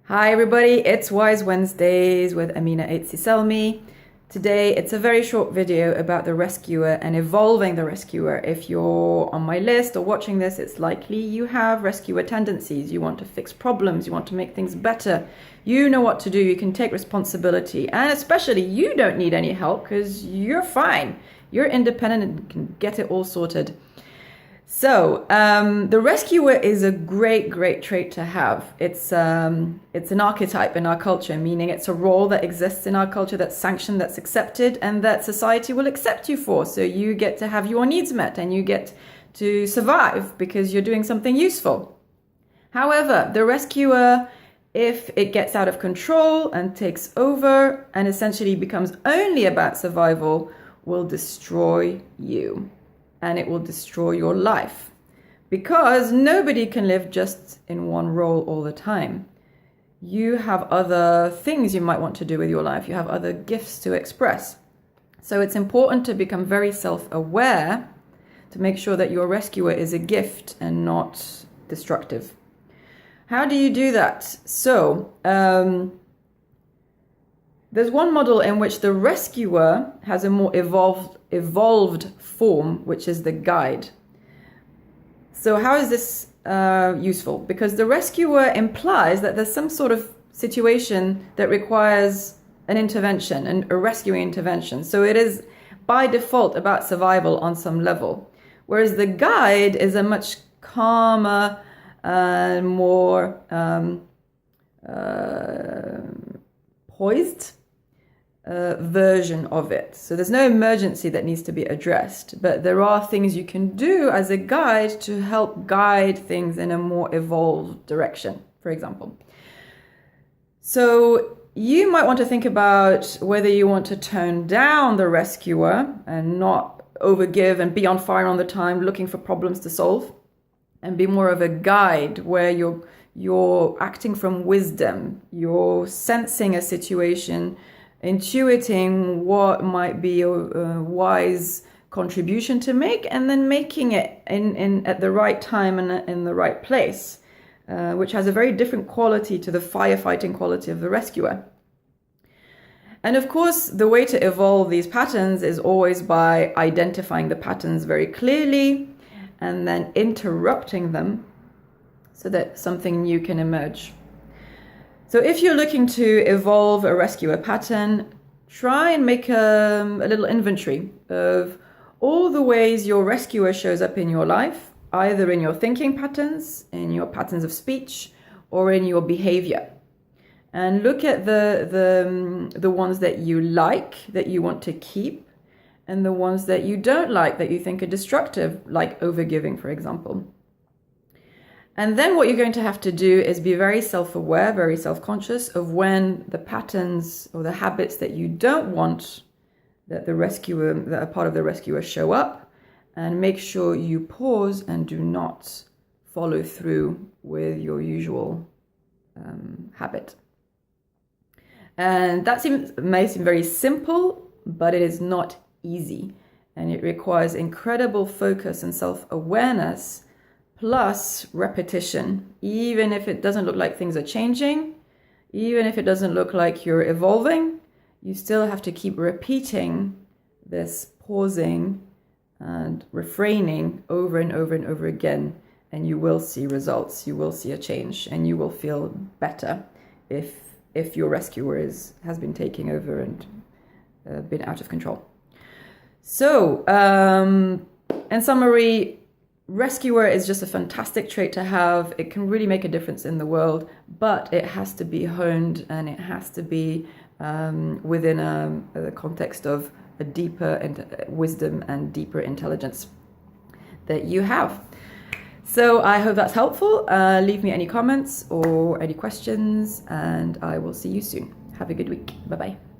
Hi everybody, it's Wise Wednesdays with Amina Aitsi-Selmi. Today it's a very short video about the rescuer and evolving the rescuer. If you're on my list or watching this, it's likely you have rescuer tendencies. You want to fix problems, you want to make things better. You know what to do, you can take responsibility, and especially you don't need any help because you're fine. You're independent and can get it all sorted. So the rescuer is a great trait to have. It's an archetype in our culture, meaning it's a role that exists in our culture, that's sanctioned, that's accepted, and that society will accept you for. So you get to have your needs met and you get to survive because you're doing something useful. However, the rescuer, if it gets out of control and takes over and essentially becomes only about survival, will destroy you. And it will destroy your life because nobody can live just in one role all the time. You have other things you might want to do with your life. You have other gifts to express. So it's important to become very self-aware to make sure that your rescuer is a gift and not destructive. How do you do that? So there's one model in which the rescuer has a more evolved form, which is the guide. So how is this useful? Because the rescuer implies that there's some sort of situation that requires an intervention, a rescuing intervention. So it is by default about survival on some level. Whereas the guide is a much calmer and more poised version of it. So there's no emergency that needs to be addressed, but there are things you can do as a guide to help guide things in a more evolved direction, for example. So you might want to think about whether you want to tone down the rescuer and not overgive and be on fire all the time looking for problems to solve, and be more of a guide where you're acting from wisdom, you're sensing a situation, intuiting what might be a wise contribution to make, and then making it in at the right time and in the right place, which has a very different quality to the firefighting quality of the rescuer. And of course, the way to evolve these patterns is always by identifying the patterns very clearly and then interrupting them so that something new can emerge. So if you're looking to evolve a rescuer pattern, try and make a little inventory of all the ways your rescuer shows up in your life, either in your thinking patterns, in your patterns of speech, or in your behavior. And look at the ones that you like, that you want to keep, and the ones that you don't like, that you think are destructive, like overgiving, for example. And then what you're going to have to do is be very self-aware, very self-conscious of when the patterns or the habits that you don't want that are part of the rescuer show up, and make sure you pause and do not follow through with your usual habit. And that may seem very simple, but it is not easy. And it requires incredible focus and self-awareness plus repetition. Even if it doesn't look like things are changing, even if it doesn't look like you're evolving, you still have to keep repeating this pausing and refraining over and over and over again, and you will see results, you will see a change, and you will feel better if your rescuer has been taking over and been out of control. So, in summary, rescuer is just a fantastic trait to have. It can really make a difference in the world, but it has to be honed, and it has to be within a context of a deeper wisdom and deeper intelligence that you have. So I hope that's helpful. Leave me any comments or any questions, and I will see you soon. Have a good week. Bye-bye.